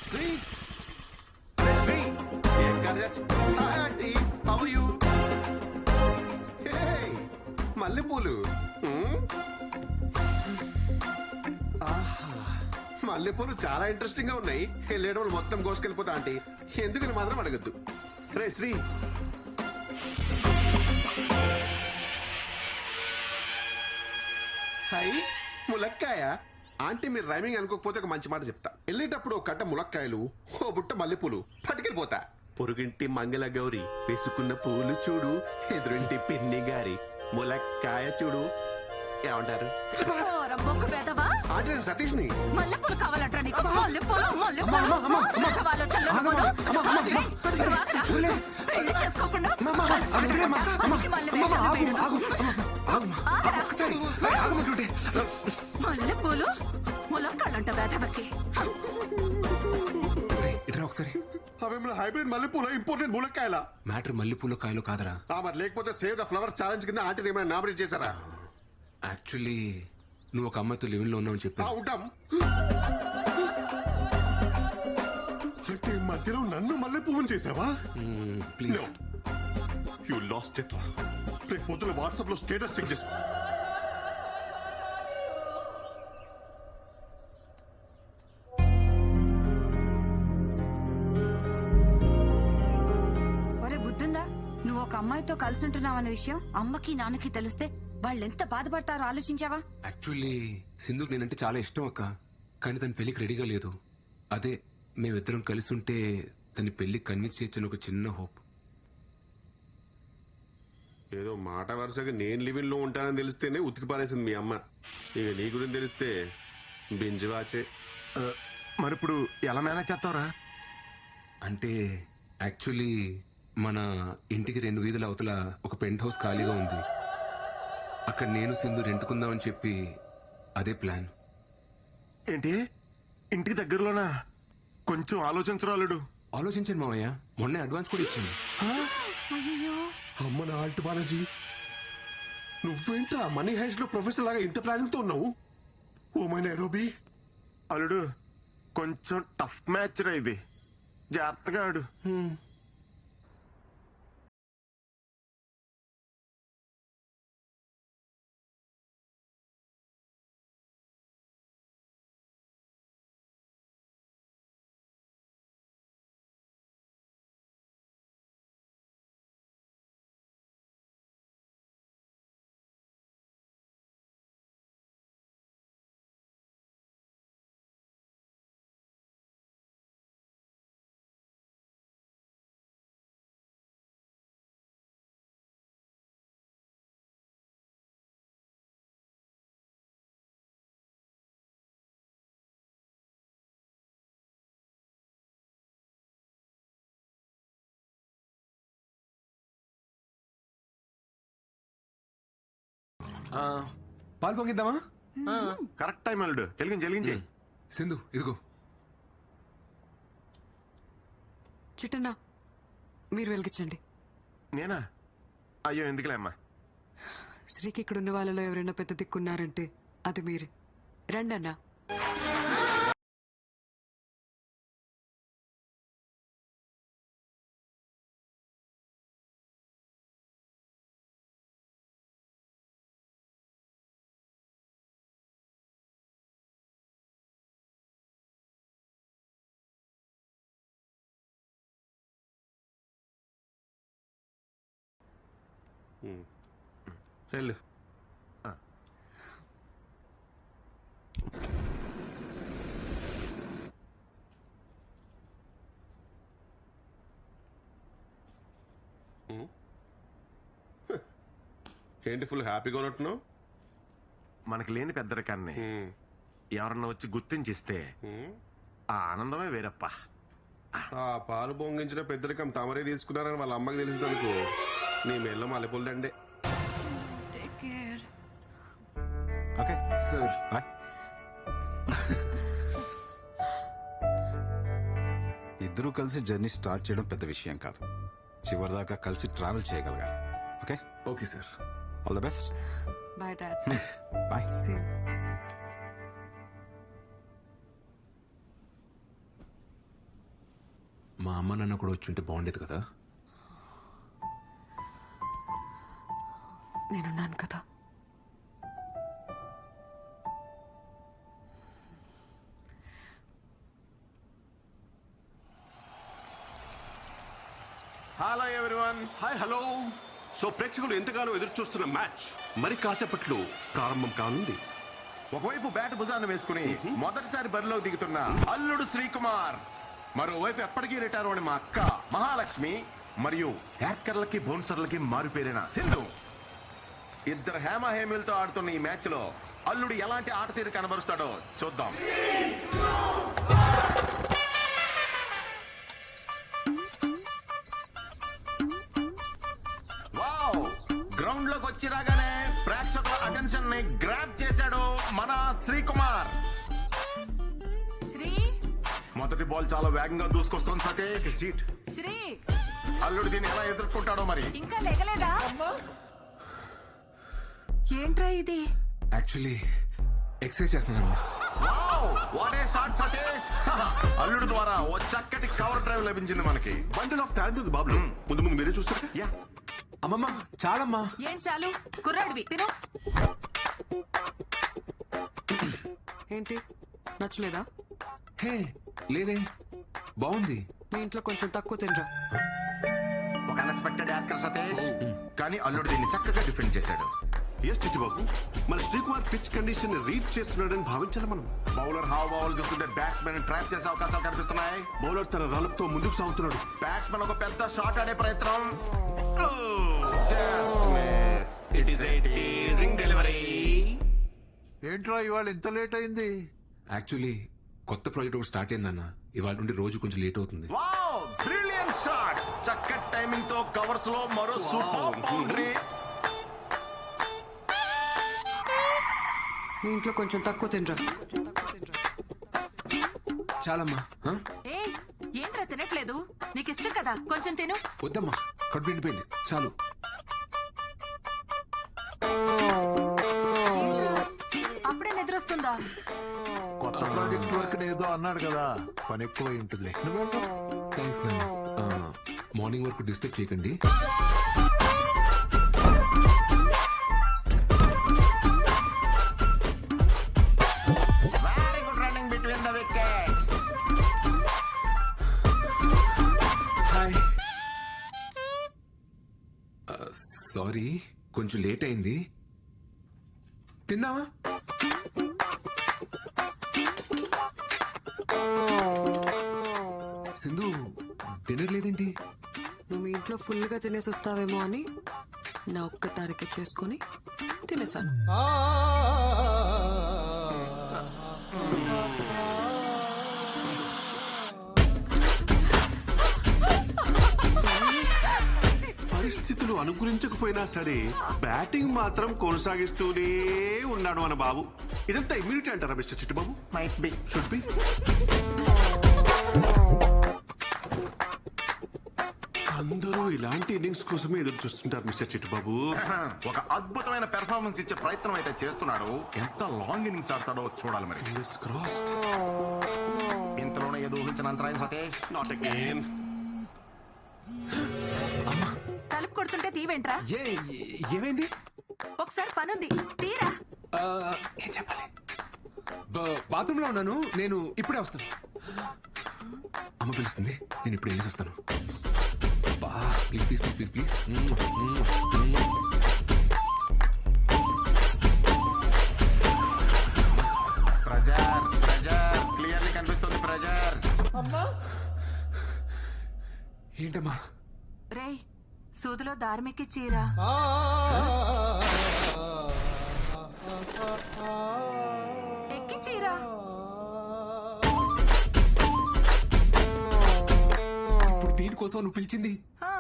శ్రీ శ్రీ ఏం కాదు. Hi aunty, how are you? Hey మల్లెపూలు. మల్లెపూలు చాలా ఇంట్రెస్టింగ్ గా ఉన్నాయి. వెళ్ళేటప్పుడు మొత్తం కోసుకెళ్ళిపోతా ఆంటీ. ఎందుకని మాత్రం అడగద్దు. రే శ్రీ, హై ములక్కాయ. ఆంటీ మీరు రైమింగ్ అనుకోకపోతే ఒక మంచి మాట చెప్తా. వెళ్ళేటప్పుడు ఒక కట్ట ములక్కాయలు, ఓ బుట్ట మల్లెపూలు పట్టుకెళ్ళిపోతా. పొరుగింటి మంగళ గౌరి వేసుకున్న పూలు చూడు, ఎదురింటి పిన్ని గారి ములక్కాయ చూడు. ఏమంటారు? ఆంటీ నేను సతీష్ ని. మల్లెపూలు కావాలంటారా నీకు? మల్లెపూలు పెళ్లి చేసుకోకుండా మల్లెపూలు ములక్కాళ్ళంట వేదవకి. ఒకసారి అవేమన్నా హైబ్రిడ్ మల్లెపూల ఇంపోర్టెడ్ ములక్కాయల? మ్యాటర్ మల్లెపూల కాయలు కాదరా. మరి లేకపోతే సేవ్ ద ఫ్లవర్ ఛాలెంజ్ కింద ఆంటీ ఏమైనా నామినేట్ చేశారా? యాక్చువల్లీ నువ్వు ఒక అమ్మాయితో లివింగ్ లో ఉన్నావు చెప్పి ఉంటాం. అంటే మధ్యలో నన్ను మల్లె పువ్వుని చేసావా? ప్లీజ్. యు లాస్ట్ ఇట్ రా. రేపు పొద్దున వాట్సాప్ లో స్టేటస్ చెక్ చేసుకో. ఒరే బుద్ధుందా? నువ్వు ఒక అమ్మాయితో కలిసి ఉంటున్నావన్న విషయం అమ్మకి నాన్నకి తెలిస్తే వాళ్ళెంత బాధపడతారో ఆలోచించావా? యాక్చువల్లీ సింధుకు నేనంటే చాలా ఇష్టం అక్క, కానీ తన పెళ్లికి రెడీగా లేదు. అదే మేమిద్దరం కలిసి ఉంటే తన పెళ్లి కన్విన్స్ చేయొచ్చని ఒక చిన్న హోప్. ఏదో మాట వరుసగా నేను లివింగ్ లో ఉంటానని తెలిస్తేనే ఉతికి పారేసింది మీ అమ్మ. ఇక నీ గురించి తెలిస్తే బింజువాచే. మరి ఇప్పుడు ఎలా మేనేజ్ చేస్తావురా? అంటే యాక్చువల్లీ మన ఇంటికి 2 వీధుల అవతల ఒక పెంట్ హౌస్ ఖాళీగా ఉంది. అక్కడ నేను సింధు రెంటుకుందామని చెప్పి అదే ప్లాన్. ఏంటి ఇంటికి దగ్గరలోనా? కొంచెం ఆలోచించరాలుడు. ఆలోచించాను మావయ్య, మొన్నే అడ్వాన్స్ కూడా ఇచ్చింది. అమ్మ నా ఆల్ట్ బాలాజీ, నువ్వేంట్రా మనీ హైస్ లో ప్రొఫెసర్ లాగా ఇంత ప్లానింగ్ తో ఉన్నావు? Oh my Nairobi. అల్లుడు కొంచెం టఫ్ మ్యాచ్ రా ఇది, జాగ్రత్తగా ఆడు. పాలు పొంగిద్దామా? కరెక్ట్ టైం అల్లుడు, వెలిగించి. సింధు ఇదిగో. చిట్టన్నా మీరు వెలిగించండి. నేనా? అయ్యో ఎందుకులే అమ్మా. శ్రీకి ఇక్కడున్న వాళ్ళలో ఎవరైనా పెద్ద దిక్కున్నారంటే అది మీరే. రండి అన్నా. వెళ్ళు. ఏంటి ఫుల్ హ్యాపీగా ఉన్నట్టున్నావు? మనకి లేని పెద్దరికాన్ని ఎవరన్నా వచ్చి గుర్తించిస్తే ఆ ఆనందమే వేరప్ప. ఆ పాలు పొంగించిన పెద్దరికం తమరే తీసుకున్నారని వాళ్ళ అమ్మకి తెలిసిందనుకో, నీ మెల్ల మల్లెపూలదండే. Okay sir. ఇద్దరూ కలిసి జర్నీ స్టార్ట్ చేయడం పెద్ద విషయం కాదు, చివరిదాకా కలిసి ట్రావెల్ చేయగలగాలి. Okay okay sir. All the best. Bye dad. Bye. See you. మా అమ్మ నాన్న కూడా వచ్చి ఉంటే బాగుండేది కదా. నేనున్నాను కదా. Hello everyone. Hi hello. So ప్రేక్షకులు ఎంతగానో ఎదురు చూస్తున్న మ్యాచ్ మరి కాసేపట్లో ప్రారంభం కానుంది. ఒకవైపు బ్యాట్ భుజాన్ని వేసుకుని మొదటిసారి బరిలో దిగుతున్న అల్లుడు శ్రీకుమార్, మరోవైపు ఎప్పటికీ రిటైర్ అని మా అక్క మహాలక్ష్మి, మరియు హ్యాకర్లకి బౌన్సర్లకి మారిపోయిన సింధు. ఇద్దరు హేమహేమిలతో ఆడుతున్న ఈ మ్యాచ్ లో అల్లుడు ఎలాంటి ఆట తీరు కనబరుస్తాడో చూద్దాం. గ్రౌండ్ లోకి వచ్చి రాగానే ప్రేక్షకుల అటెన్షన్ ని గ్రాప్ చేశాడు మన శ్రీకుమార్. శ్రీ మొదటి బాల్ చాలా వేగంగా దూసుకొస్తుంది సతీష్. సీట్ శ్రీ అల్లుడు దీన్ని ఎలా ఎదుర్కొంటాడో మరి. ఇంకా లేగలేదా? ఏంట్రా ఇది? యాక్చువల్లీ ఎక్సర్సైజ్ చేస్తున్నానమ్మా. What a shot Satish. అల్లుడు ద్వారా ఓ చక్కటి కవర్ డ్రైవ్ లభించింది మనకి. బండిల్ ఆఫ్ టాలెంట్ ఉంది బాబు. ముందు ముందు మీరే చూస్తారు. యా, అమ్మమ్మ చాలమ్మా. ఏంటి చాలు? కుర్రాడివి తిను. ఏంటి నచ్చలేదా? హే లేదే, బాగుంది. మీ ఇంట్లో కొంచెం తక్కువ తినరా. ఒక అన్ఎక్స్పెక్టెడ్ యాక్టర్ సతీష్, కానీ అల్లుడు దీన్ని చక్కగా డిఫెండ్ చేశాడు. ఎస్ చిట్టిబాబు, మన శ్రీకుమార్ పిచ్ కండిషన్ రీడ్ చేస్తున్నాడని భావించాలి మనం. బౌలర్ హావ్ బౌల్ చూస్తుంటే బ్యాట్స్మెన్ ట్రాప్ చేసే అవకాశాలు కనిపిస్తున్నాయి. బౌలర్ తన రాళ్ళతో ముందుకు సాగుతున్నాడు. బ్యాట్స్మెన్ ఒక పెద్ద షాట్ ఆడే ప్రయత్నం. Just miss. It is a teasing delivery. ఏంట్రా ఇవాళ ఇంత లేట్ అయింది? యాక్చువల్లీ కొత్త ప్రాజెక్ట్ ఒకటి స్టార్ట్ అయిందన్న. ఇవాళ నుండి రోజు కొంచెం లేట్ అవుతుంది. Wow, brilliant shot. చక్కటి టైమింగ్ తో కవర్స్ లో మరో సూపర్ బౌండరీ. మీ ఇంట్లో కొంచెం తక్కువ తినరా. చాలమ్మా. ఏ ఏంట్రా తినట్లేదు? నీకు ఇష్టం కదా, కొంచెం తిను. వద్దమ్మా, కడుపు నిండిపోయింది, చాలు. అప్పుడే నిద్రొస్తుందా? కొత్త ప్రాజెక్ట్ వర్క్ ఏదో అన్నాడు కదా, పని ఎక్కువ ఉంటుంది. థ్యాంక్స్ నాన్న. మార్నింగ్ వరకు డిస్టర్బ్ చేయకండి. Very good running between the wickets. Hi. Sorry, కొంచెం లేట్ అయింది. తిన్నావా? సింధు డిన్నర్ లేదేంటి? నువ్వు మీ ఇంట్లో ఫుల్గా తినేసి వస్తావేమో అని నా ఒక్క తారీఖు చేసుకుని తినేసాను. పరిస్థితులు అనుకూలించకపోయినా సరే బ్యాటింగ్ మాత్రం కొనసాగిస్తూనే ఉన్నాడు మన బాబు. ఇదంతా ఇమ్యూనిటీ అంటారా mister Chittubabu? Might be. Should be. అందరూ ఇలాంటి ఇన్నింగ్స్ కోసమే ఎదురు చూస్తుంటారు మిస్టర్ చిట్టుబాబు. ఒక అద్భుతమైన పెర్ఫార్మెన్స్ ఇచ్చే ప్రయత్నం అయితే చేస్తున్నాడు. ఎంత లాంగ్ ఇన్నింగ్స్ ఆడతాడో చూడాలి మరి. Fingers crossed. ఇంతలోనే ఏదో ఊహించిన అంతరాయం సతీష్. Not again. తలుపు కొడుతుంటే తీవేంట్రా? ఏమైంది? ఒకసారి పనుంది, తీరా. ఏం చెప్పాలి? బాత్రూమ్ లో ఉన్నాను, నేను ఇప్పుడే వస్తాను. అమ్మ పిలుస్తుంది, నేను ఇప్పుడు వెళ్ళేసి వస్తాను. Please please please please please. Pressure pressure clearly కనిపిస్తుంది ప్రెజర్. ఏంటమ్మా? రే సూదిలో దారిమికి చీరా. ఎక్కి చీరా. ఇప్పుడు దీనికోసం నువ్వు పిలిచింది? ఆ,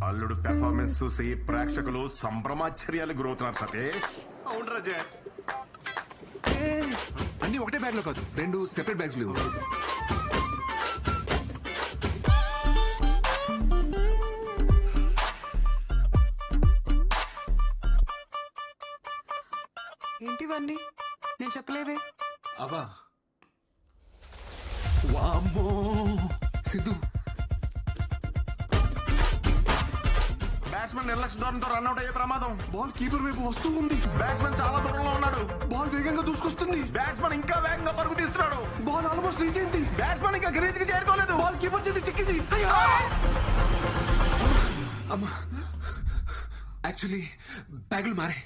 అల్లుడు పెర్ఫార్మెన్స్ చూసి ప్రేక్షకులు సంభ్రమాశ్చర్యాలు గురవుతున్నారు సతీష్. అవును రాజా. అన్ని ఒకటే బ్యాగ్ లో కాదు, 2 సెపరేట్ బ్యాగ్స్ లేవు. ఇవన్నీ నేను చెప్పలేవే. అవా వామ్మో సిద్ధు, బ్యాట్స్మెన్ నిర్లక్ష్య ధోరణితో రన్అట్ అయ్యే ప్రమాదం. బాల్ కీపర్ వైపు వస్తూ ఉంది. బ్యాట్స్మెన్ చాలా దూరంలో ఉన్నాడు. బాల్ వేగంగా దూసుకొస్తుంది. బ్యాట్స్మెన్ ఇంకా వేగంగా పరుగు తీస్తున్నాడు. బాల్ ఆల్మోస్ట్ రీచ్ అయింది. బ్యాట్స్మెన్ ఇంకా గ్రీజ్ కి చేరుకోలేదు. బాల్ కీపర్ చేతి చిక్కింది. అయ్యో! అమ్మా యాక్చువల్లీ బ్యాగులు మారే.